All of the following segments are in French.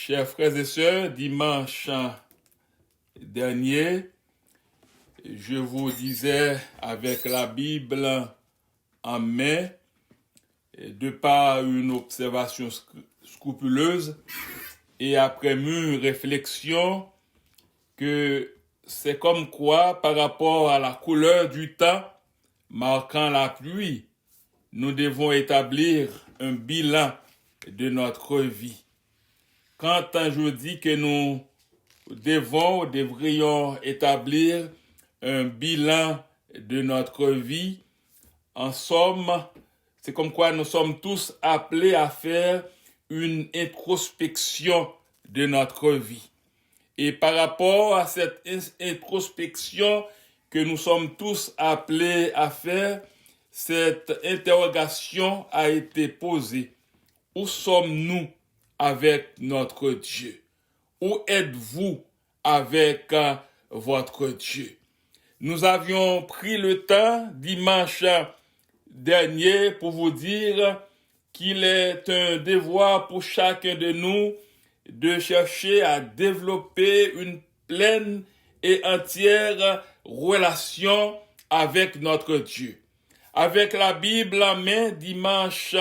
Chers frères et sœurs, dimanche dernier, je vous disais avec la Bible en main, de par une observation scrupuleuse et après mûre réflexion, que c'est comme quoi, par rapport à la couleur du temps marquant la pluie, nous devons établir un bilan de notre vie. Quand je dis que nous devrions établir un bilan de notre vie, en somme, c'est comme quoi nous sommes tous appelés à faire une introspection de notre vie. Et par rapport à cette introspection que nous sommes tous appelés à faire, cette interrogation a été posée. Où sommes-nous avec notre Dieu? Où êtes-vous avec votre Dieu? Nous avions pris le temps dimanche dernier pour vous dire qu'il est un devoir pour chacun de nous de chercher à développer une pleine et entière relation avec notre Dieu. Avec la Bible en main, dimanche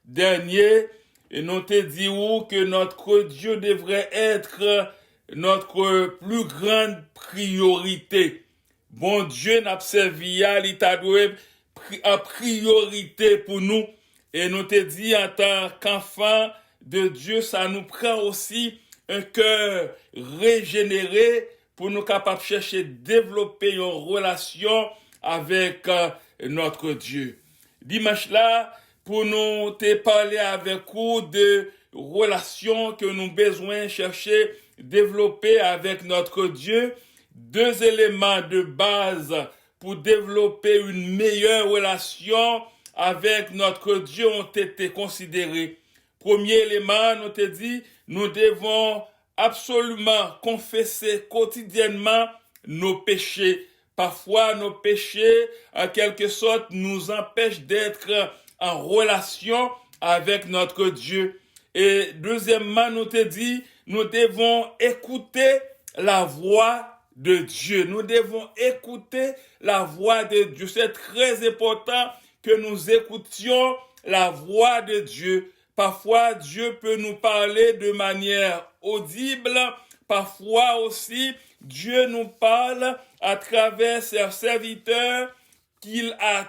dernier, nous te disons que notre Dieu devrait être notre plus grande priorité. Bon Dieu n'a servi à l'état en priorité pour nous. Et nous te dit en tant qu'enfant de Dieu, ça nous prend aussi un cœur régénéré pour nous capables de chercher, développer une relation avec notre Dieu. Dimanche là, pour nous te parler avec vous de relations que nous besoin chercher, développer avec notre Dieu, deux éléments de base pour développer une meilleure relation avec notre Dieu ont été considérés. Premier élément, nous te dit, nous devons absolument confesser quotidiennement nos péchés. Parfois, nos péchés, en quelque sorte, nous empêchent d'être en relation avec notre Dieu. Et deuxièmement, nous te dit, nous devons écouter la voix de Dieu. Nous devons écouter la voix de Dieu. C'est très important que nous écoutions la voix de Dieu. Parfois, Dieu peut nous parler de manière audible. Parfois aussi, Dieu nous parle à travers ses serviteurs qu'il a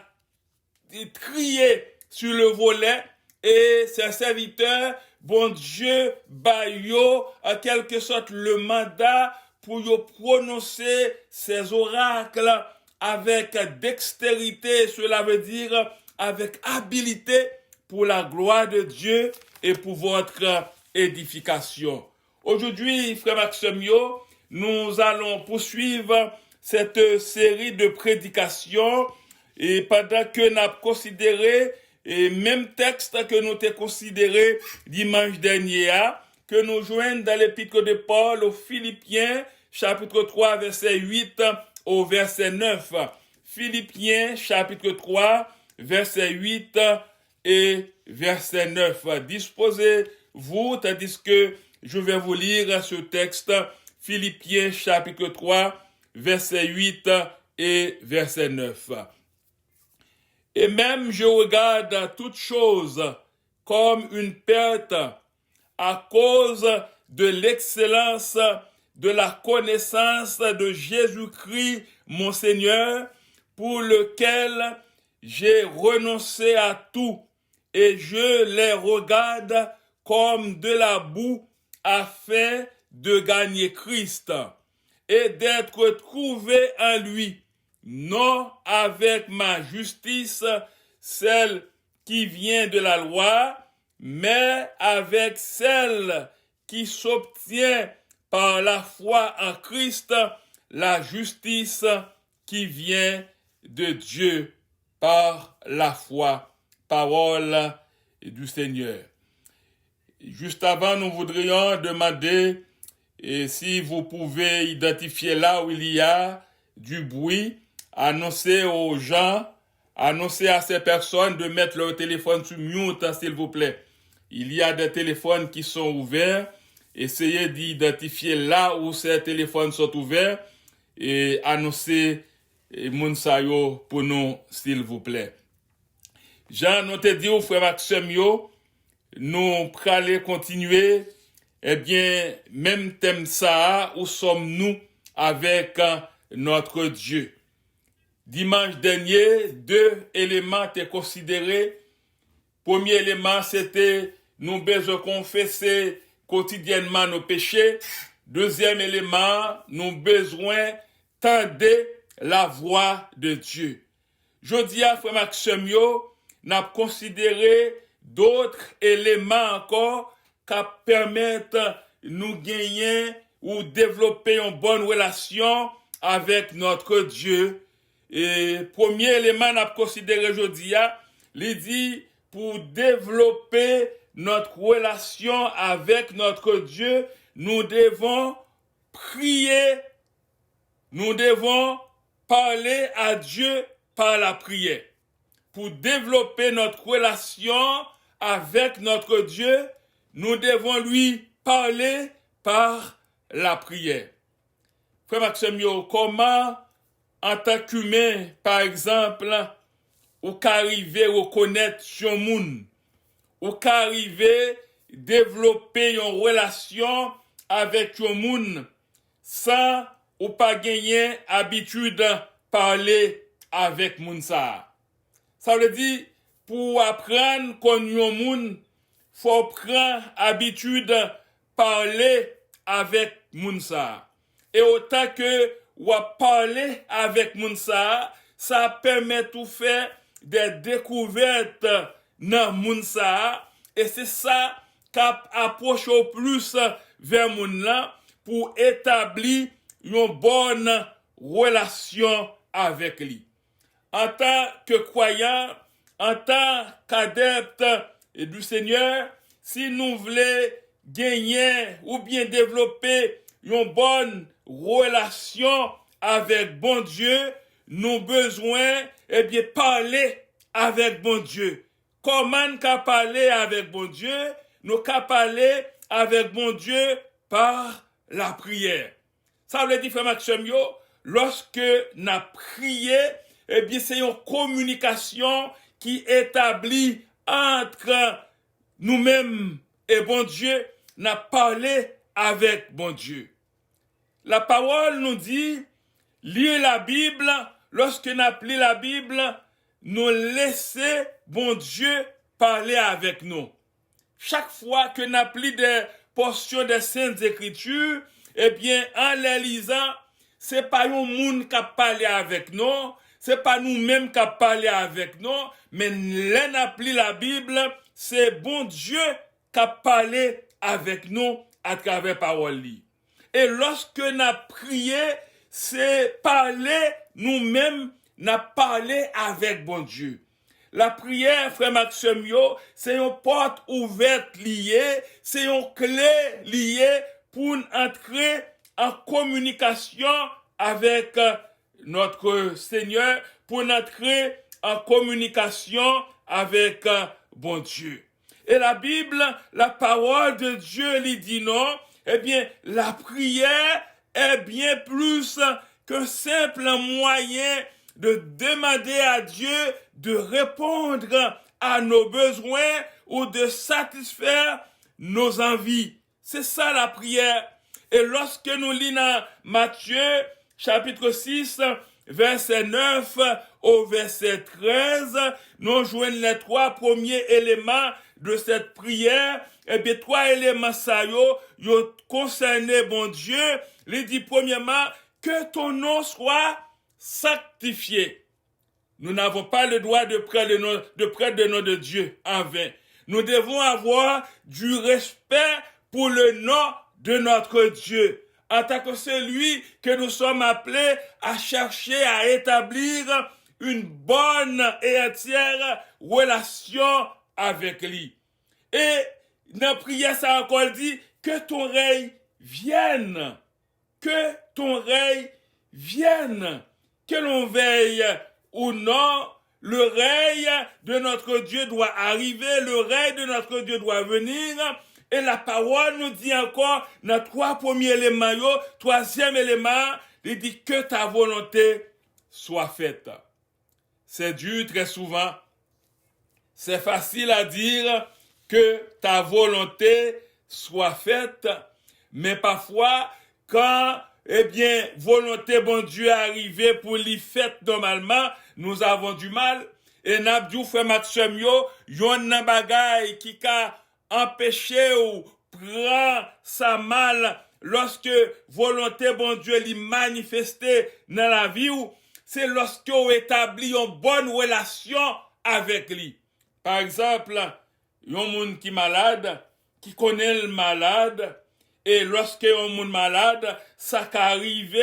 triés sur le volet et ses serviteurs, bon Dieu, baillot, en quelque sorte, le mandat pour prononcer ses oracles avec dextérité, cela veut dire avec habileté pour la gloire de Dieu et pour votre édification. Aujourd'hui, frère Maximio, nous allons poursuivre cette série de prédications et pendant que nous avons considéré et même texte que nous avons considéré dimanche dernier, que nous joignons dans l'épître de Paul aux Philippiens, chapitre 3, verset 8 au verset 9. Philippiens, chapitre 3, verset 8 et verset 9. Disposez-vous, tandis que je vais vous lire ce texte, Philippiens, chapitre 3, verset 8 et verset 9. Et même je regarde toutes choses comme une perte à cause de l'excellence de la connaissance de Jésus-Christ, mon Seigneur, pour lequel j'ai renoncé à tout et je les regarde comme de la boue afin de gagner Christ et d'être trouvé en lui, non avec ma justice, celle qui vient de la loi, mais avec celle qui s'obtient par la foi en Christ, la justice qui vient de Dieu par la foi. Parole du Seigneur. Juste avant, nous voudrions demander si vous pouvez identifier là où il y a du bruit, annoncer aux gens, annoncer à ces personnes de mettre leur téléphone sur mute, s'il vous plaît. Il y a des téléphones qui sont ouverts essayez d'identifier là où ces téléphones sont ouverts et annoncez moun sa yo pour nous, s'il vous plaît. Jean, nous te dit au frère Maxime yo, nous praler continuer, eh bien, même thème ça, où sommes-nous avec notre Dieu? Dimanche dernier, 2 éléments étaient considérés. Premier élément, c'était nous besoin confesser quotidiennement nos péchés. Deuxième élément, nous besoin tendre la voix de Dieu. Jodi a frère Maxime yo, n'a considéré d'autres éléments encore qui permettent nous gagner ou développer une bonne relation avec notre Dieu. Et premier élément n'a considéré aujourd'hui, il dit pour développer notre relation avec notre Dieu, nous devons prier, nous devons parler à Dieu par la prière. Pour développer notre relation avec notre Dieu, nous devons lui parler par la prière. Frère Maxime, comment, en tant qu'humain, par exemple, ou qu'arriver à reconnaître son monde, ou qu'arriver à développer une relation avec son monde, sans ou pas gagner habitude de parler avec moun ça. Ça veut dire, pour apprendre qu'on y a moun, faut prendre habitude de parler avec moun ça. Et autant que ou parler avec moun ça permet tout faire des découvertes dans moun ça, et c'est ça qui approche au plus vers moun là pour établir une bonne relation avec lui. En tant que croyant, en tant qu'adepte du Seigneur, si nous voulons gagner ou bien développer une bonne relation avec bon Dieu, nous avons besoin de parler avec bon Dieu. Comment parler avec bon Dieu? Nous parler avec bon Dieu par la prière. Ça veut dire, frère Maxime, lorsque nous prions, eh bien, c'est une communication qui établit entre nous-mêmes et bon Dieu, n'a parlé avec bon Dieu. La parole nous dit, lire la Bible, lorsque nous lisons la Bible, nous laissons bon Dieu parler avec nous. Chaque fois que nous lisons des portions des Saintes Écritures, eh bien, en les lisant, c'est pas un monde qui a parlé avec nous, c'est pas nous-mêmes qui a parlé avec nous, mais l'on appelle la Bible, c'est bon Dieu qui a parlé avec nous à travers parole. Et lorsque nous prié, c'est parler nous-mêmes, nous parler avec bon Dieu. La prière, frère Maxime, c'est une porte ouverte liée, c'est une clé liée pour entrer en communication avec notre Seigneur, pour entrer en communication avec bon Dieu. Et la Bible, la parole de Dieu lui dit non, eh bien, la prière est bien plus qu'un simple moyen de demander à Dieu de répondre à nos besoins ou de satisfaire nos envies. C'est ça la prière. Et lorsque nous lisons Matthieu, chapitre 6, verset 9 au verset 13, nous joignons les 3 premiers éléments de cette prière. Eh bien, 3 éléments ça yo concerné bon Dieu. Il dit premièrement, que ton nom soit sanctifié. Nous n'avons pas le droit de prendre le nom de Dieu en vain. Nous devons avoir du respect pour le nom de notre Dieu, en tant que celui que nous sommes appelés à chercher à établir une bonne et entière relation avec lui. Et dans la prière, ça encore dit, que ton règne vienne, que ton règne vienne, que l'on veille ou non, le règne de notre Dieu doit arriver, le règne de notre Dieu doit venir, Et la parole nous dit encore, dans 3 premiers éléments, 3e élément, il dit que ta volonté soit faite. C'est dur très souvent. C'est facile à dire que ta volonté soit faite, mais parfois, quand, volonté bon Dieu arrivée pour l'y faire normalement, nous avons du mal. Et n'abdou frère Maxime yon nan bagay qui ka empêché ou prend sa mal lorsque volonté bon Dieu l'y manifesté dans la vie ou c'est lorsque on établit une bonne relation avec lui. Par exemple, yon moun qui malade, qui connaît le malade, et lorsque yon moun malade, ça qu'arrive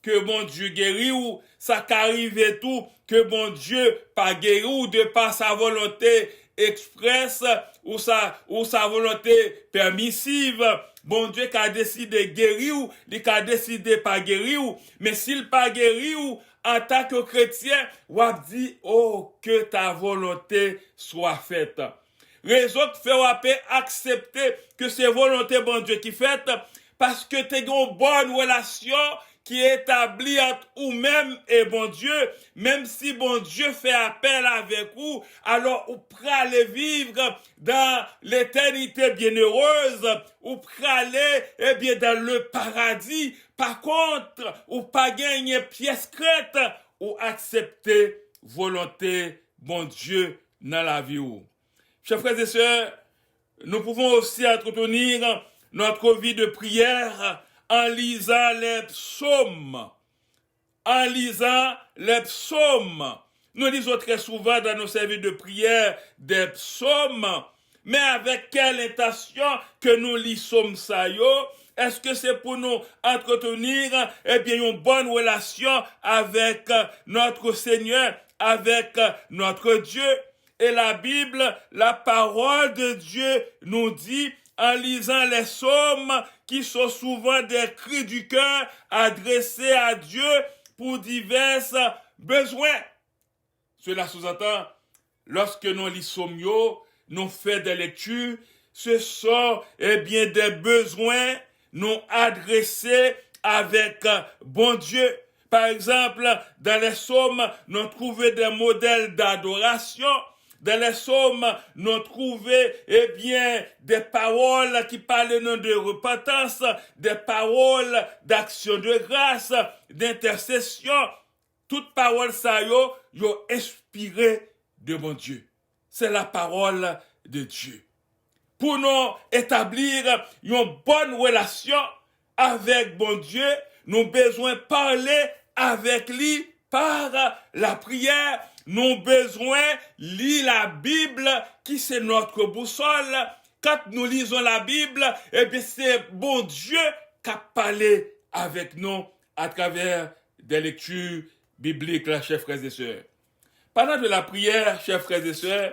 que bon Dieu guérit ou ça qu'arrive tout que bon Dieu pas guéri ou de par sa volonté expresse ou sa volonté permissive, bon Dieu qui a décidé guérir ou il a décidé pas guérir ou mais s'il pas guéri ou en tant que chrétien, ou a dit oh que ta volonté soit faite. Raison de faire accepter que c'est volonté bon Dieu qui fait parce que tu as une bonne relation qui est établie entre vous-même et bon Dieu, même si bon Dieu fait appel avec vous, alors vous pourrez aller vivre dans l'éternité bienheureuse, vous pourrez aller dans le paradis. Par contre, vous pas gagner pièce crête ou accepter volonté bon Dieu dans la vie. Chers frères et sœurs, nous pouvons aussi entretenir notre vie de prière en lisant les psaumes. En lisant les psaumes. Nous lisons très souvent dans nos services de prière des psaumes, mais avec quelle intention que nous lisons ça yo? Est-ce que c'est pour nous entretenir une bonne relation avec notre Seigneur, avec notre Dieu? Et la Bible, la parole de Dieu nous dit, en lisant les psaumes, qui sont souvent des cris du cœur adressés à Dieu pour divers besoins. Cela sous-entend, lorsque nous lisons nous faisons des lectures, ce sont des besoins nous adressés avec bon Dieu. Par exemple, dans les psaumes, nous trouvons des modèles d'adoration. Dans les psaumes, nous trouvons, des paroles qui parlent de repentance, des paroles d'action de grâce, d'intercession. Toutes paroles ça yo inspirées de mon Dieu. C'est la parole de Dieu. Pour nous établir une bonne relation avec bon Dieu, nous avons besoin de parler avec lui par la prière. Nous avons besoin de lire la Bible qui c'est notre boussole. Quand nous lisons la Bible, c'est bon Dieu qui a parlé avec nous à travers des lectures bibliques, là, chers frères et sœurs. Pendant de la prière, chers frères et sœurs,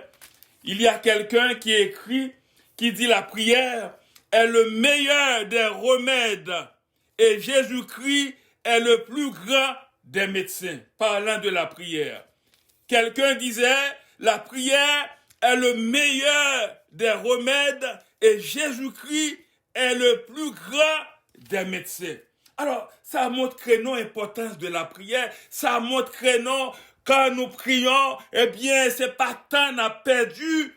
il y a quelqu'un qui écrit, qui dit la prière est le meilleur des remèdes et Jésus-Christ est le plus grand des médecins. Parlant de la prière. Quelqu'un disait, la prière est le meilleur des remèdes et Jésus-Christ est le plus grand des médecins. Alors, ça montre que non l'importance de la prière, ça montre que non, quand nous prions, c'est pas tant qu'on a perdu,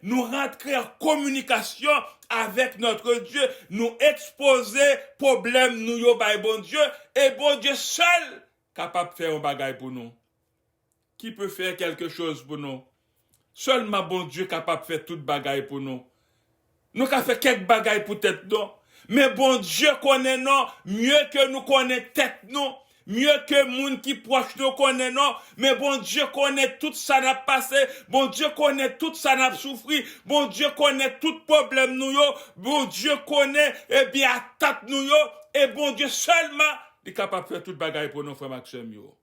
nous rentrer en communication avec notre Dieu, nous exposer problème nous yo by bon Dieu, et bon Dieu seul capable de faire un bagage pour nous. Qui peut faire quelque chose pour nous? Seulement bon Dieu capable de faire toute bagaille pour nous. Nous avons fait quelques bagailles pour tête nous. Mais bon Dieu connaît nous mieux que nous connaît tête nous. Mieux que moun qui proche nous connaît nous. Mais bon Dieu connaît tout ça n'a passé. Bon Dieu connaît tout ça n'a souffri. Bon Dieu connaît tout problème nous yo. Bon Dieu connaît attaque nous yo. Et bon Dieu seulement il est capable de faire toute bagaille pour nous frère Maxime yo.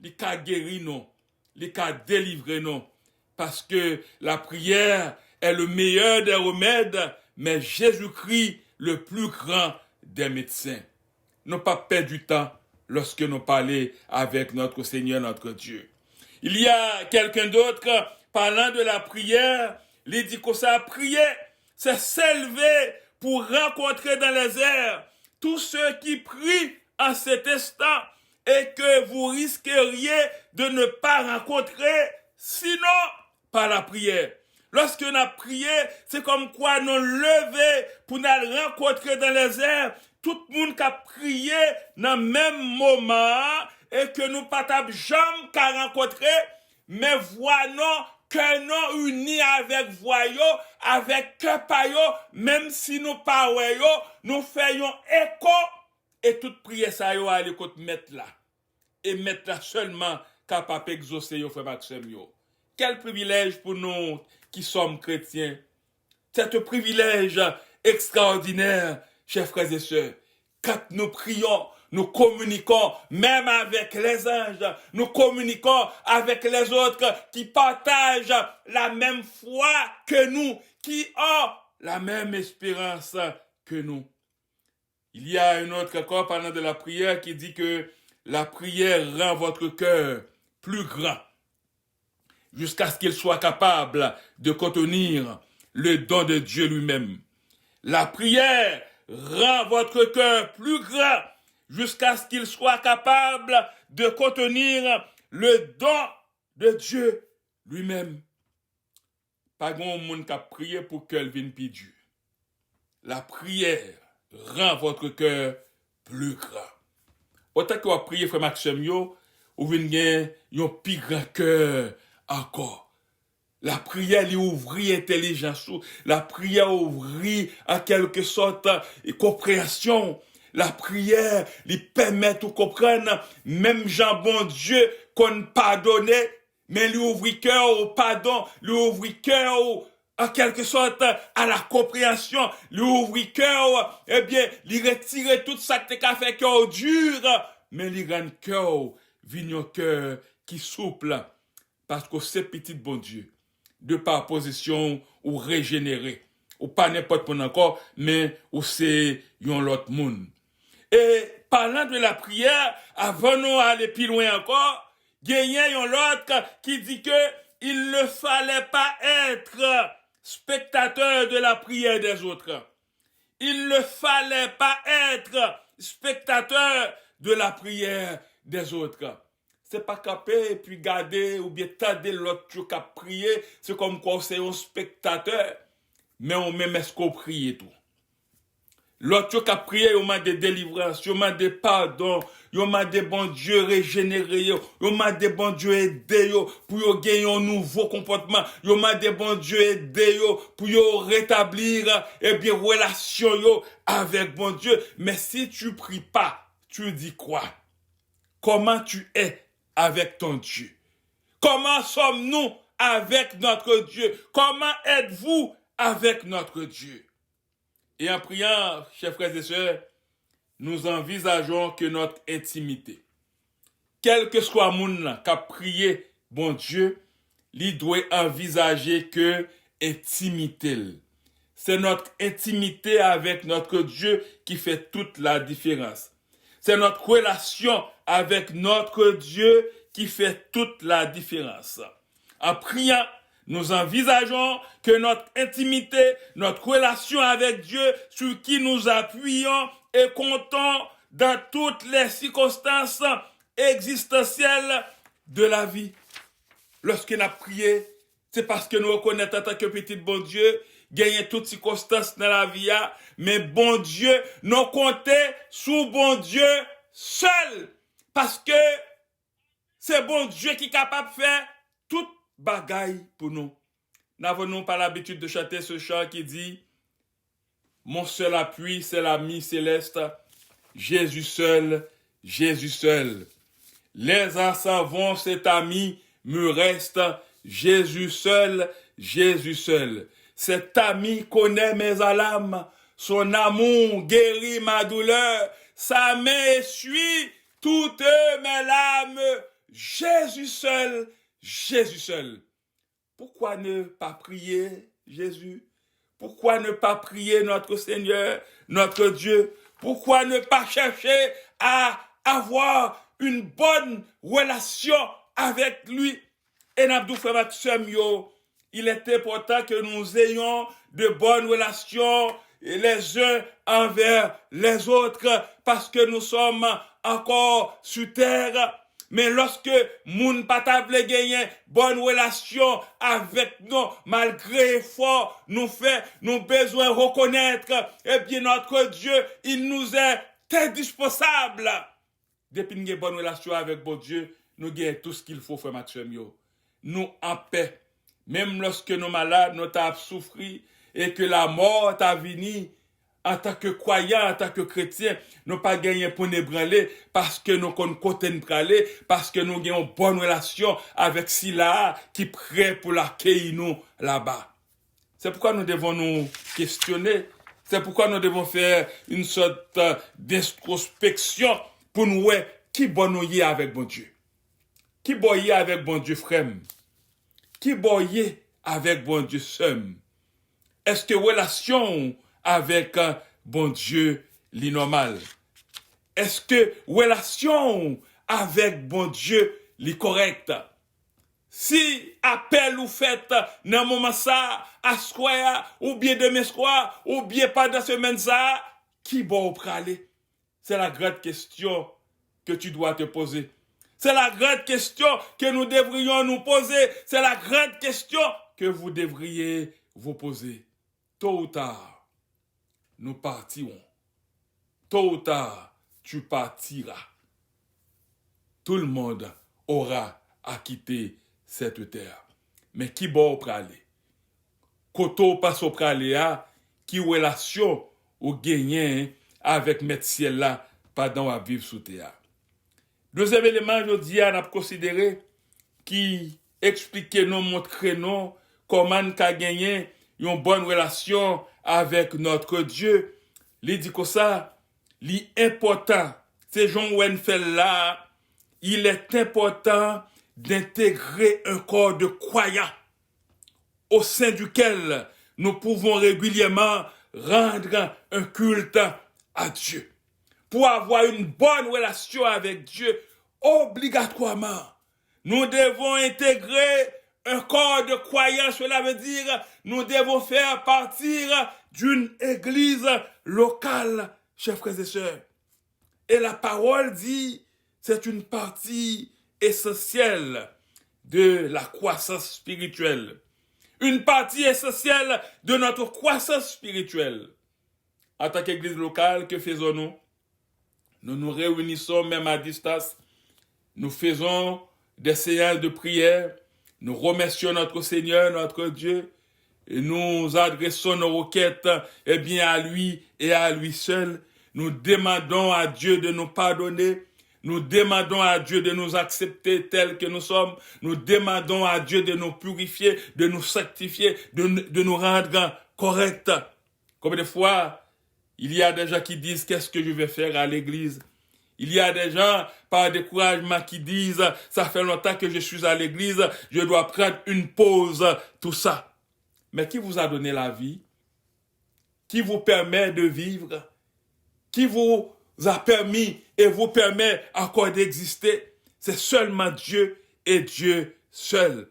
Il a guéri nous. Il a délivré nous. Parce que la prière est le meilleur des remèdes, mais Jésus-Christ le plus grand des médecins. Nous pas perdre du temps lorsque nous parlons avec notre Seigneur, notre Dieu. Il y a quelqu'un d'autre parlant de la prière, il dit que ça prier, c'est s'élever pour rencontrer dans les airs tous ceux qui prient en cet instant et que vous risqueriez de ne pas rencontrer sinon par la prière. Lorsque nous avons prié, c'est comme quoi nous lever pour nous rencontrer dans les airs tout le monde qui a prié dans le même moment et que nous pas jamais qu'à rencontrer, mais voyons que nous unis avec voyons, avec que payo, même si nous pas nous faisons écho et toute prière ça yo aller côté mettre là. Et mettre là seulement capable d'exaucer yo frère Maxime yo. Quel privilège pour nous qui sommes chrétiens. C'est un privilège extraordinaire, chers frères et sœurs. Quand nous prions, nous communiquons même avec les anges, nous communiquons avec les autres qui partagent la même foi que nous, qui ont la même espérance que nous. Il y a une autre encore parlant de la prière qui dit que la prière rend votre cœur plus grand jusqu'à ce qu'il soit capable de contenir le don de Dieu lui-même. La prière rend votre cœur plus grand jusqu'à ce qu'il soit capable de contenir le don de Dieu lui-même. Pas grand monde qui a prié pour qu'elle vienne pis Dieu. La prière rend votre cœur plus grand. Autant que vous priez, frère Maxime, vous venez un plus grand cœur encore. La prière lui ouvrit intelligence, la prière ouvrit en quelque sorte compréhension. La prière lui permet de comprendre même Jean bon Dieu qu'on pardonnait, mais lui ouvrit cœur au pardon, lui ouvrit cœur en quelque sorte à la compréhension, lui ouvrit cœur, eh bien, lui retirer tout ça qui a fait cœur dur, mais lui rend cœur, vignon cœur qui souple, parce que c'est petit bon Dieu. De par position ou régénéré. Ou pas n'importe quoi encore, mais ou c'est yon l'autre monde. Et parlant de la prière, avant nous aller plus loin encore, gagné yon l'autre qui dit que il ne fallait pas être spectateur de la prière des autres. Il ne fallait pas être spectateur de la prière des autres. C'est pas capé et puis garder ou bien tarder l'autre qui a prié, c'est comme quoi c'est un spectateur, mais on même est-ce qu'on prie et tout. L'autre qui a prié, il m'a des délivrances, il m'a des pardons, il m'a des bon Dieu régénérés, il m'a des bon Dieu aider pour gagner un nouveau comportement, il m'a des bon Dieu aider pour rétablir et bien relation avec bon Dieu. Mais si tu pries pas, tu dis quoi? Comment tu es avec ton Dieu? Comment sommes-nous avec notre Dieu? Comment êtes-vous avec notre Dieu? Et en priant, chers frères et sœurs, nous envisageons que notre intimité, quel que soit le monde qui a prié, bon Dieu, il doit envisager que intimité. C'est notre intimité avec notre Dieu qui fait toute la différence. C'est notre relation avec notre Dieu qui fait toute la différence. En priant, nous envisageons que notre intimité, notre relation avec Dieu, sur qui nous appuyons et comptons dans toutes les circonstances existentielles de la vie. Lorsqu'on a prié, c'est parce que nous reconnaissons en tant que petit bon Dieu, gagner toutes circonstances dans la vie, mais bon Dieu, nous comptons sur bon Dieu seul, parce que c'est bon Dieu qui est capable de faire toute bagaille pour nous. N'avons-nous pas l'habitude de chanter ce chant qui dit « Mon seul appui, c'est l'ami céleste, Jésus seul, Jésus seul. Les ans s'en vont, cet ami me reste, Jésus seul, Jésus seul. Cet ami connaît mes alarmes, son amour guérit ma douleur, sa main essuie toutes mes larmes, Jésus seul, Jésus seul. » Pourquoi ne pas prier Jésus? Pourquoi ne pas prier notre Seigneur, notre Dieu? Pourquoi ne pas chercher à avoir une bonne relation avec lui? Et Nabdou frère Maxime, il est important que nous ayons de bonnes relations les uns envers les autres parce que nous sommes encore sur terre. Mais lorsque moun patable gagner bonne relation avec nous, malgré effort, nous besoin reconnaître, eh bien, notre Dieu, il nous est indispensable. Depuis nous avons bonne relation avec bon Dieu, nous avons tout ce qu'il faut, frère Maxime. Nous en paix. Même lorsque nous malades, nous avons souffert et que la mort t'a venu, en tant que croyant, en tant que chrétien, nous pas gagné pour nous branler parce que nous connaissons côté nous branler, parce que nous avons une bonne relation avec Sila qui est prêt pour l'accueillir nous là-bas. C'est pourquoi nous devons nous questionner. C'est pourquoi nous devons faire une sorte d'introspection pour nous voir qui bon nous y avec bon Dieu. Qui bon y avec bon Dieu frère. Qui bon y avec bon Dieu seul. Est-ce que relation avec bon Dieu li normal? Est-ce que relation avec bon Dieu li correct? Si appel ou fait dans moment ça, à soir, ou bien demain soir, ou bien pendant semaine ça, qui bon praler? C'est la grande question que tu dois te poser. C'est la grande question que nous devrions nous poser. C'est la grande question que vous devriez vous poser. Tôt ou tard, nous partirons. Tôt ou tard, tu partiras. Tout le monde aura à quitter cette terre. Mais qui bon praler? Koto passe au praléa, qui relation ou gagner avec Maître ciel là pendant à vivre sous terre. Deuxième élément, je dis, on a considéré qui explique nous, montre nous comment nous avons gagné une bonne relation avec notre Dieu. Il dit que ça, l'important, c'est Jean Wenfeld là, il est important d'intégrer un corps de croyants au sein duquel nous pouvons régulièrement rendre un culte à Dieu. Pour avoir une bonne relation avec Dieu, obligatoirement, nous devons intégrer un corps de croyants. Cela veut dire nous devons faire partie d'une église locale, chers frères et sœurs. Et la parole dit, c'est une partie essentielle de la croissance spirituelle. Une partie essentielle de notre croissance spirituelle. En tant qu'église locale, que faisons-nous? Nous nous réunissons même à distance. Nous faisons des séances de prière. Nous remercions notre Seigneur, notre Dieu. Et nous adressons nos requêtes à lui et à lui seul. Nous demandons à Dieu de nous pardonner. Nous demandons à Dieu de nous accepter tels que nous sommes. Nous demandons à Dieu de nous purifier, de nous sanctifier, de nous rendre corrects. Combien de fois il y a des gens qui disent qu'est-ce que je vais faire à l'église? Il y a des gens par découragement qui disent ça fait longtemps que je suis à l'église, je dois prendre une pause, tout ça. Mais qui vous a donné la vie? Qui vous permet de vivre? Qui vous a permis et vous permet encore d'exister? C'est seulement Dieu et Dieu seul.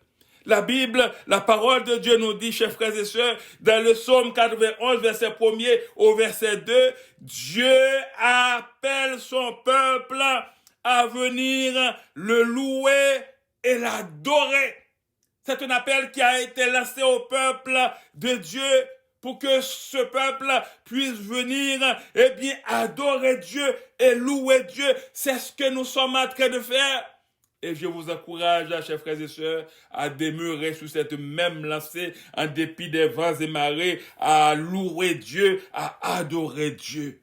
La Bible, la parole de Dieu nous dit, chers frères et sœurs, dans le psaume 91, verset 1er au verset 2, Dieu appelle son peuple à venir le louer et l'adorer. C'est un appel qui a été lancé au peuple de Dieu pour que ce peuple puisse venir, adorer Dieu et louer Dieu. C'est ce que nous sommes en train de faire. Et je vous encourage, chers frères et sœurs, à demeurer sur cette même lancée, en dépit des vents et marées, à louer Dieu, à adorer Dieu.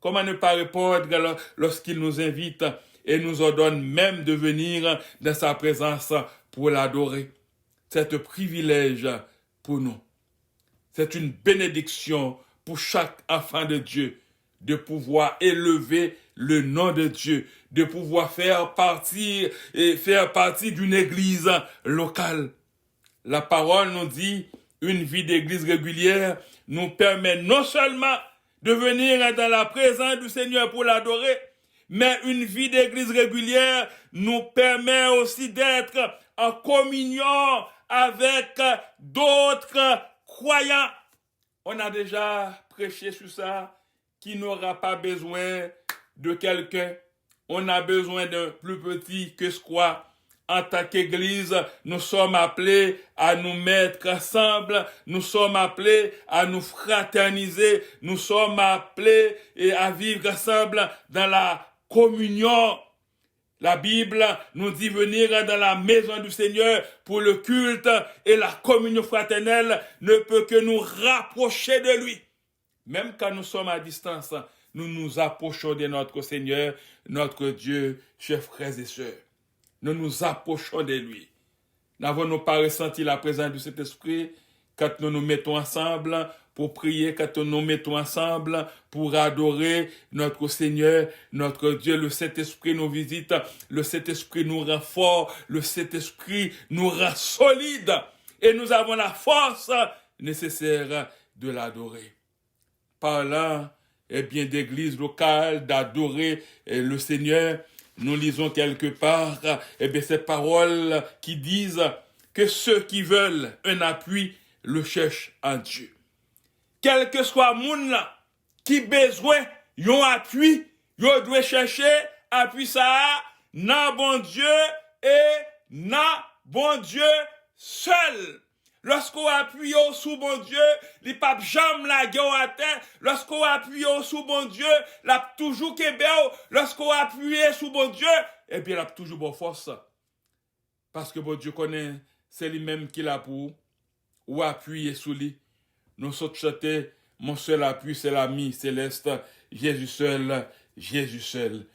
Comment ne pas répondre lorsqu'il nous invite et nous ordonne même de venir dans sa présence pour l'adorer? C'est un privilège pour nous. C'est une bénédiction pour chaque enfant de Dieu de pouvoir élever le nom de Dieu, de pouvoir faire partie d'une église locale. La parole nous dit, une vie d'église régulière nous permet non seulement de venir dans la présence du Seigneur pour l'adorer, mais une vie d'église régulière nous permet aussi d'être en communion avec d'autres croyants. On a déjà prêché sur ça, qui n'aura pas besoin de quelqu'un. On a besoin d'un plus petit que ce quoi. En tant qu'Église, nous sommes appelés à nous mettre ensemble, nous sommes appelés à nous fraterniser, nous sommes appelés à vivre ensemble dans la communion. La Bible nous dit venir dans la maison du Seigneur pour le culte et la communion fraternelle ne peut que nous rapprocher de lui. Même quand nous sommes à distance, nous nous approchons de notre Seigneur, notre Dieu, chers frères et sœurs. Nous nous approchons de lui. N'avons-nous pas ressenti la présence du Saint-Esprit quand nous nous mettons ensemble pour prier, quand nous nous mettons ensemble pour adorer notre Seigneur, notre Dieu. Le Saint-Esprit nous visite, le Saint-Esprit nous rend fort, le Saint-Esprit nous rend solide et nous avons la force nécessaire de l'adorer. Parlant d'église locale, d'adorer le Seigneur, nous lisons quelque part ces paroles qui disent que ceux qui veulent un appui le cherchent en Dieu. Quel que soit le monde qui besoin d'un appui, il doit chercher appui ça dans bon Dieu et dans bon Dieu seul. Lorsqu'on appuie sous bon Dieu, les papes jamais la gueule à terre. Lorsqu'on appuie sous bon Dieu, l'a toujours kébé. Lorsqu'on appuie sous bon Dieu, eh bien, l'a toujours bonne force. Parce que bon Dieu connaît, c'est lui-même qui l'a pour ou appuyer sous lui. Nous sommes chantés, mon seul appui, c'est l'ami céleste, Jésus seul, Jésus seul.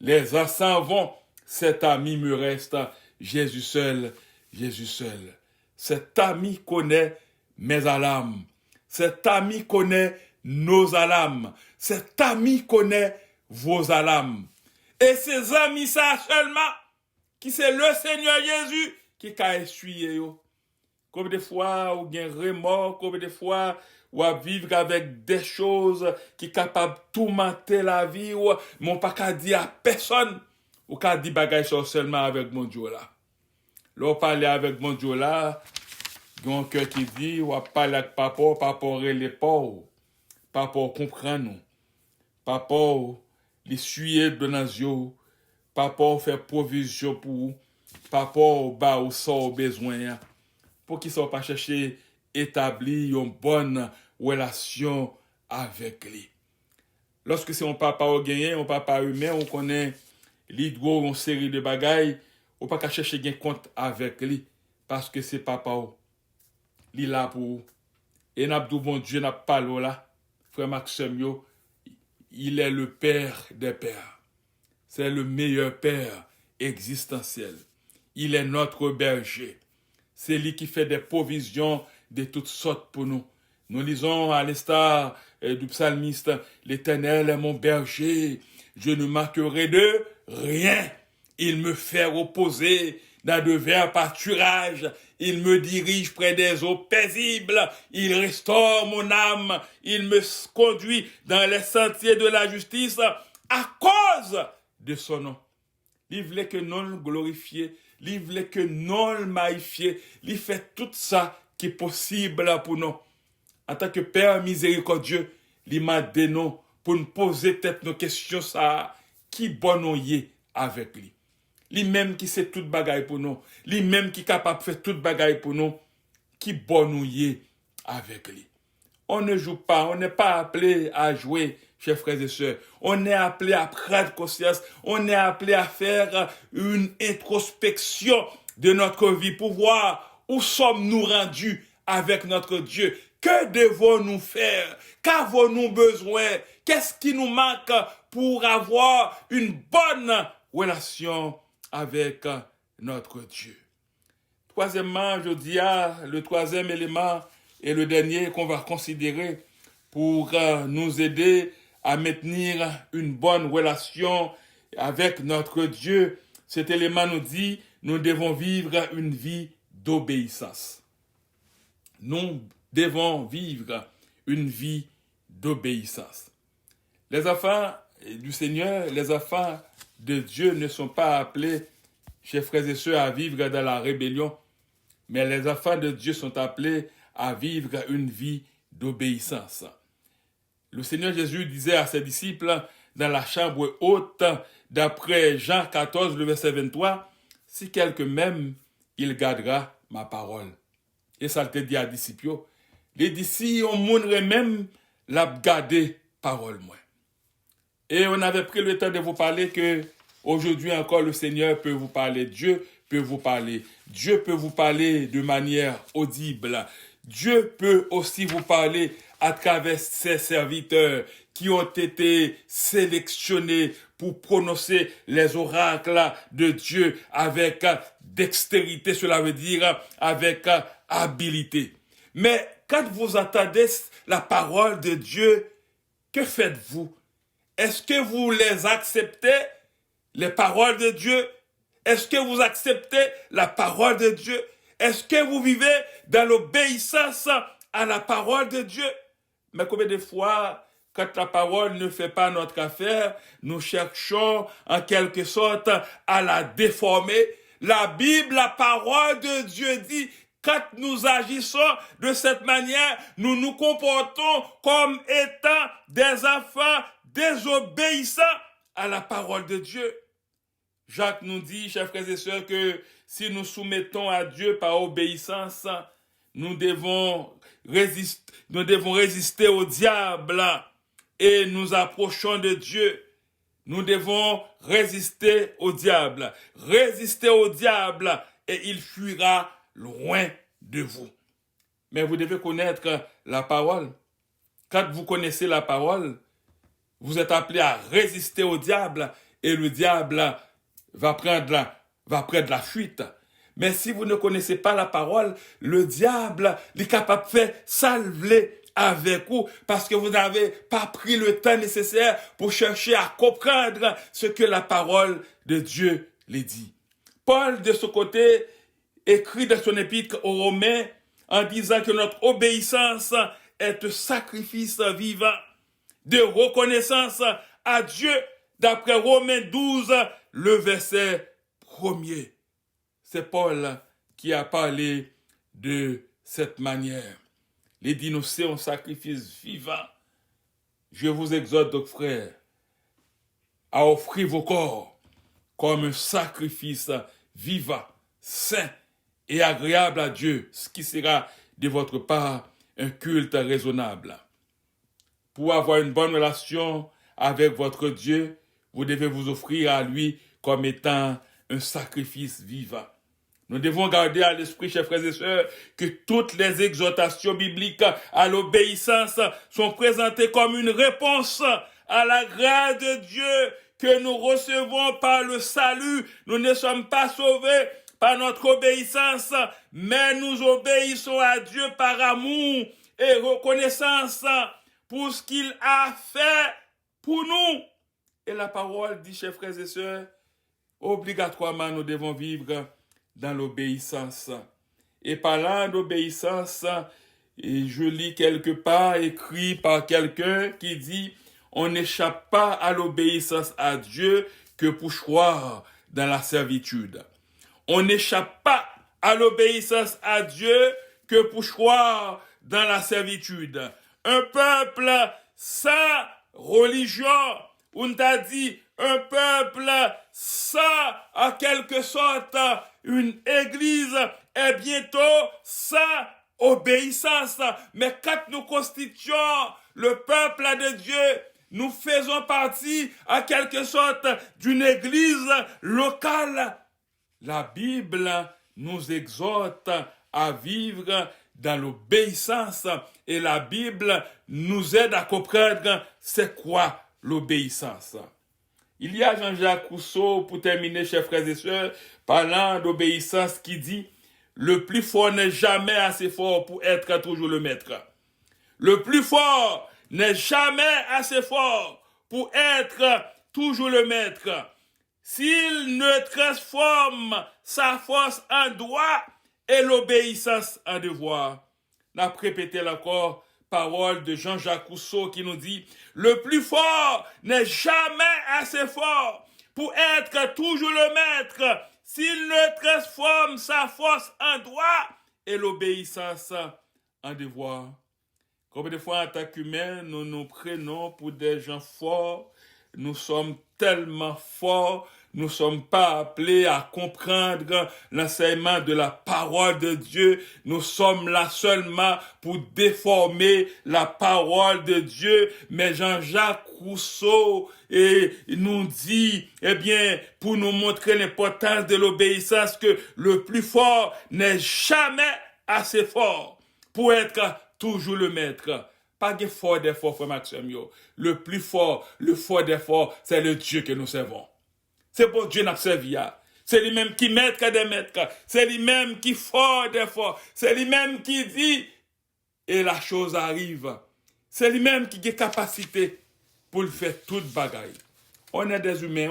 Les uns s'en vont, cet ami me reste, Jésus seul, Jésus seul. Cet ami connaît mes alarmes. Cet ami connaît nos alarmes. Cet ami connaît vos alarmes. Et ces amis, ça seulement, qui c'est le Seigneur Jésus qui a essuyé. Comme des fois, ou bien remords, comme des fois, ou à vivre avec des choses qui sont capables de tourmenter la vie, ou mon pas qu'à dire à personne, ou qu'à dire bagage seulement avec mon Dieu là. Là, parler avec mon Dieu là, il y a un cœur qui dit, ou à parler avec papa, papa les pauvres, papa comprend nous, papa les suyer de nos yeux, papa faire provision pour vous, papa ba ou ça au besoin, pour qu'ils ne soient pas chercher établir une bonne relation avec lui. Lorsque c'est un papa au gagné, un papa humain, on connaît l'idro, une série de bagailles, on ne peut pas chercher un compte avec lui, parce que c'est papa li là pour et n'a pas bon Dieu n'a pas là, frère Maxime il est le père des pères. C'est le meilleur père existentiel. Il est notre berger. C'est lui qui fait des provisions de toutes sortes pour nous. Nous lisons à l'instar du psalmiste, l'Éternel est mon berger, je ne manquerai de rien. Il me fait reposer dans de verts pâturages, il me dirige près des eaux paisibles, il restaure mon âme, il me conduit dans les sentiers de la justice à cause de son nom. Il voulait que nous le glorifier, il voulait que nous le magnifier, il fait tout ça qui est possible pour nous. En tant que Père miséricordieux, il m'a donné nous pour nous poser peut-être nos questions ça, qui bon nous y est avec lui. Lui-même qui sait toute bagaille pour nous, lui-même qui est capable de faire toute bagaille pour nous, qui bon nous y est avec lui. On ne joue pas, on n'est pas appelé à jouer, chers frères et sœurs. On est appelé à prendre conscience, on est appelé à faire une introspection de notre vie pour voir où sommes-nous rendus avec notre Dieu. Que devons-nous faire? Qu'avons-nous besoin? Qu'est-ce qui nous manque pour avoir une bonne relation avec notre Dieu? Troisièmement, je dis le troisième élément et le dernier qu'on va considérer pour nous aider à maintenir une bonne relation avec notre Dieu. Cet élément nous dit, nous devons vivre une vie d'obéissance. Nous devons vivre une vie d'obéissance. Les enfants du Seigneur, les enfants de Dieu ne sont pas appelés, chers frères et sœurs, à vivre dans la rébellion. mais les enfants de Dieu sont appelés à vivre une vie d'obéissance. Le Seigneur Jésus disait à ses disciples dans la chambre haute, d'après Jean 14, le verset 23, « Si quelqu'un m'aime, il gardera ma parole. » Et ça te dit à disciples, les disciples, on mourrait même la garder parole moi. Et on avait pris le temps de vous parler que aujourd'hui encore le Seigneur peut vous parler, Dieu peut vous parler. Dieu peut vous parler de manière audible. Dieu peut aussi vous parler à travers ses serviteurs qui ont été sélectionnés pour prononcer les oracles de Dieu avec dextérité, cela veut dire avec habilité. Mais quand vous entendez la parole de Dieu, que faites-vous? Est-ce que vous les acceptez, les paroles de Dieu? Est-ce que vous acceptez la parole de Dieu? Est-ce que vous vivez dans l'obéissance à la parole de Dieu? Mais combien de fois, quand la parole ne fait pas notre affaire, nous cherchons en quelque sorte à la déformer. La Bible, la parole de Dieu dit, quand nous agissons de cette manière, nous nous comportons comme étant des enfants désobéissants à la parole de Dieu. Jacques nous dit, chers frères et sœurs, que si nous soumettons à Dieu par obéissance, nous devons résister au diable et nous approchons de Dieu. Nous devons résister au diable. Résister au diable et il fuira loin de vous. Mais vous devez connaître la parole. Quand vous connaissez la parole, vous êtes appelé à résister au diable et le diable va prendre la fuite. Mais si vous ne connaissez pas la parole, le diable est capable de faire salver avec vous parce que vous n'avez pas pris le temps nécessaire pour chercher à comprendre ce que la parole de Dieu les dit. Paul, de ce côté, écrit dans son épître aux Romains en disant que notre obéissance est un sacrifice vivant de reconnaissance à Dieu d'après Romains 12, le verset 1er. C'est Paul qui a parlé de cette manière. Les dénoncer en sacrifice vivant. Je vous exhorte donc, frères, à offrir vos corps comme un sacrifice vivant, saint et agréable à Dieu, ce qui sera de votre part un culte raisonnable. Pour avoir une bonne relation avec votre Dieu, vous devez vous offrir à lui comme étant un sacrifice vivant. Nous devons garder à l'esprit, chers frères et sœurs, que toutes les exhortations bibliques à l'obéissance sont présentées comme une réponse à la grâce de Dieu que nous recevons par le salut. Nous ne sommes pas sauvés par notre obéissance, mais nous obéissons à Dieu par amour et reconnaissance pour ce qu'il a fait pour nous. Et la parole dit, chers frères et sœurs, obligatoirement nous devons vivre dans l'obéissance. Et parlant d'obéissance, et je lis quelque part écrit par quelqu'un qui dit « On n'échappe pas à l'obéissance à Dieu que pour choir dans la servitude. » On n'échappe pas à l'obéissance à Dieu que pour choir dans la servitude. Un peuple sans religion, on t'a dit un peuple sans, en quelque sorte, une église est bientôt sans obéissance. Mais quand nous constituons le peuple de Dieu, nous faisons partie, en quelque sorte, d'une église locale. La Bible nous exhorte à vivre dans l'obéissance et la Bible nous aide à comprendre c'est quoi l'obéissance. Il y a Jean-Jacques Rousseau, pour terminer, chers frères et sœurs, parlant d'obéissance, qui dit « Le plus fort n'est jamais assez fort pour être toujours le maître. Le plus fort n'est jamais assez fort pour être toujours le maître. S'il ne transforme sa force en droit et l'obéissance en devoir. » N'a répété encore parole de Jean-Jacques Rousseau qui nous dit « Le plus fort n'est jamais assez fort pour être toujours le maître s'il ne transforme sa force en droit et l'obéissance en devoir. Combien de fois en tant qu'humains, nous nous prenons pour des gens forts, nous sommes tellement forts, nous ne sommes pas appelés à comprendre l'enseignement de la parole de Dieu. Nous sommes là seulement pour déformer la parole de Dieu. Mais Jean-Jacques Rousseau nous dit, eh bien, pour nous montrer l'importance de l'obéissance, que le plus fort n'est jamais assez fort pour être toujours le maître. Pas de fort des forts, frère Maxime. Le plus fort, le fort des forts, c'est le Dieu que nous servons. C'est pour Dieu nous servi. C'est lui-même qui maître des maîtres. C'est lui-même qui fort des forts. C'est lui-même qui dit et la chose arrive. C'est lui-même qui a capacité pour le faire toute bagaille. On est des humains,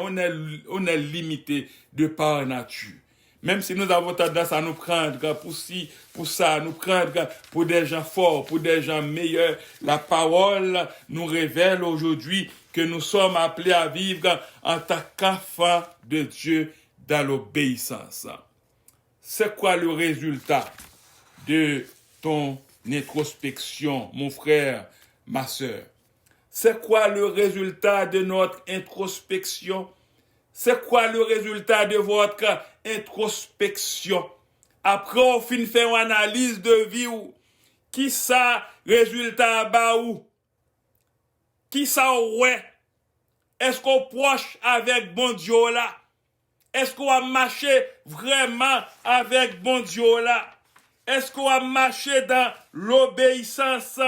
on est limité de par nature. Même si nous avons tendance à nous prendre pour ci, pour ça, nous prendre pour des gens forts, pour des gens meilleurs, la parole nous révèle aujourd'hui que nous sommes appelés à vivre en tant qu'enfants de Dieu dans l'obéissance. C'est quoi le résultat de ton introspection, mon frère, ma sœur? C'est quoi le résultat de notre introspection? C'est quoi le résultat de votre introspection? Après, on finit de faire une analyse de vie ou qui ça résultat bas ou? Qui ça ouais? Est-ce qu'on proche avec bon Dieu là? Est-ce qu'on a marché vraiment avec bon Dieu là? Est-ce qu'on a marché dans l'obéissance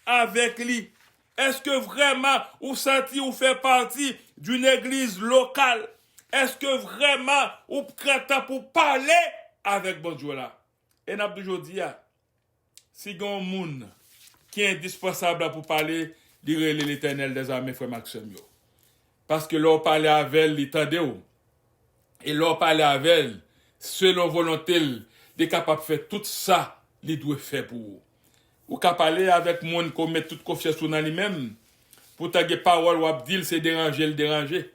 avec lui? Est-ce que vraiment vous sentez ou fait partie d'une église locale? Est-ce que vraiment vous prenez temps pour parler avec bon Dieu là? Et n'a toujours dit, si il y a un monde qui est indispensable pour parler, dire l'Éternel des armées, frère Maxime. Parce que l'on parle avec elle, il tendait. Et l'on parle avec elle, selon volonté, il est capable de faire tout ça, il doit faire pour vous. Ou qu'à parler avec monde qu'on met toute confiance dans lui-même, pour ta parole ou abdil, c'est déranger le déranger.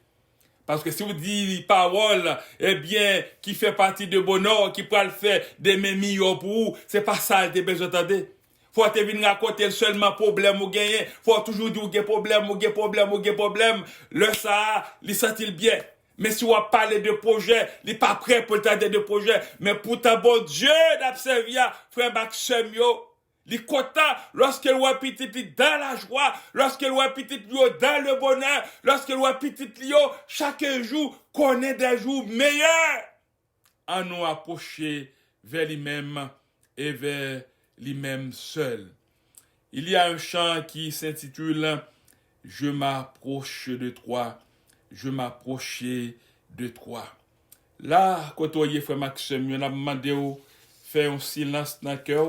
Parce que si vous dites parole, eh bien, qui fait partie de bonheur, qui peut le faire des mêmes millions pour vous, c'est pas ça que vous besoin d'entendre. Faut te venir raconter seulement problème ou gagner. Faut toujours dire que problème ou problème. Le ça, il sent bien. Mais si on parle de projet, il n'est pas prêt pour t'aider de projet. Mais pour ta bon Dieu d'observer, frère Maxime, les quotas, lorsqu'elle voit petit dans la joie, lorsqu'elle voit petit dans le bonheur, lorsqu'elle voit petit chaque jour connaît des jours meilleurs. À nous approcher vers lui-même et vers lui-même seul. Il y a un chant qui s'intitule Je m'approche de toi, je m'approchais de toi. Là, quand on y est, frère Maxime, on a demandé de faire un silence dans le cœur,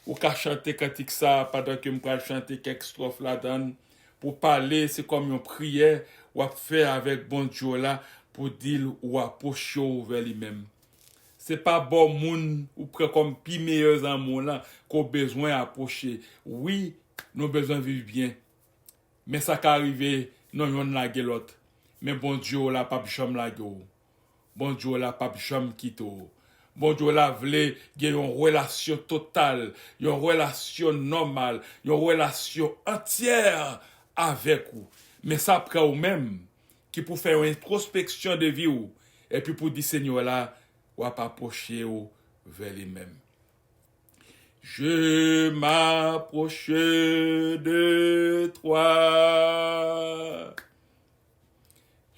ou qu'à chanter cantique ça pendant que je chanter quelques strophes là-dedans. Pour parler, c'est comme une prière ou à faire avec bon Dieu là pour dire ou approcher vers lui-même. C'est pas bon monde ou près comme pi meilleurs amours là qu'on besoin approcher. Oui, nous besoin vivre bien. Mais ça qui arrive, non yon la l'autre. Mais bon Dieu là pas jamais la Bon Dieu là pas jamais quitte. Bon Dieu là vle gen une relation totale, une relation normale, une relation entière avec vous. Mais ça prend ou même qui pour faire une introspection de vie ou et puis pour dire Seigneur là ou pas approcher ou vers lui-même. Je m'approche de toi.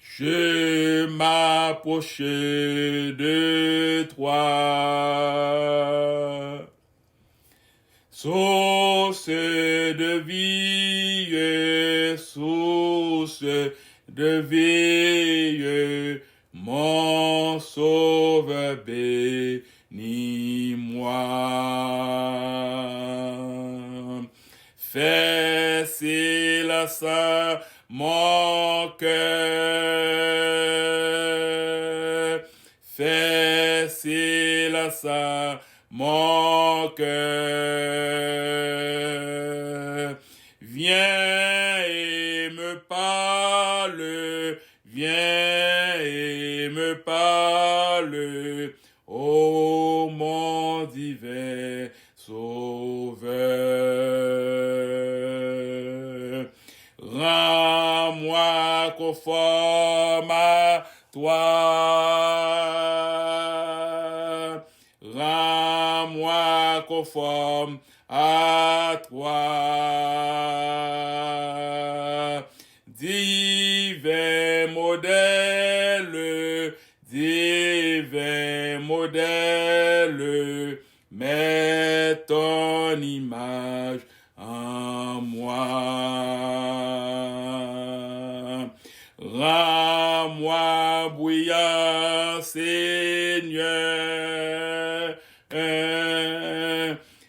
Je m'approche de toi. Source de vie, source de vie, mon sauveur bénis-moi. Fais silence mon cœur. Fais silence mon cœur. Viens et me parle. Viens et me parle. Ô mon divin Rends-moi conforme à toi. Rends-moi conforme à toi. Divin modèle, divin modèle, mets ton image en moi. Rends-moi bruyant, Seigneur.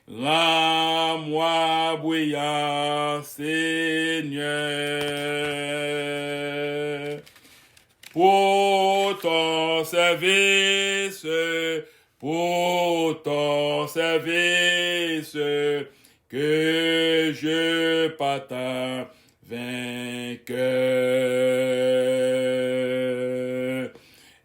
Rends-moi bruyant, Seigneur. Pour ton service, que je partage vainqueur.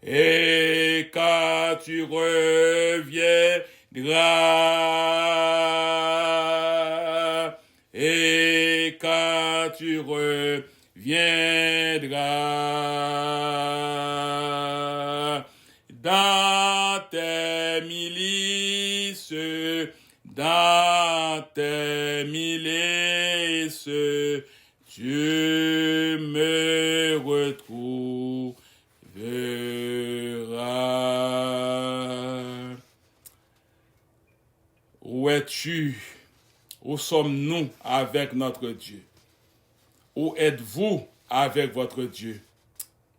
Et quand tu reviendras, et quand tu reviendras, dans tes milices, tu me retrouveras. Où es-tu? Où sommes-nous avec notre Dieu? Où êtes-vous avec votre Dieu?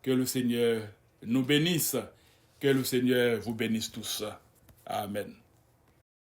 Que le Seigneur nous bénisse. Que le Seigneur vous bénisse tous. Amen.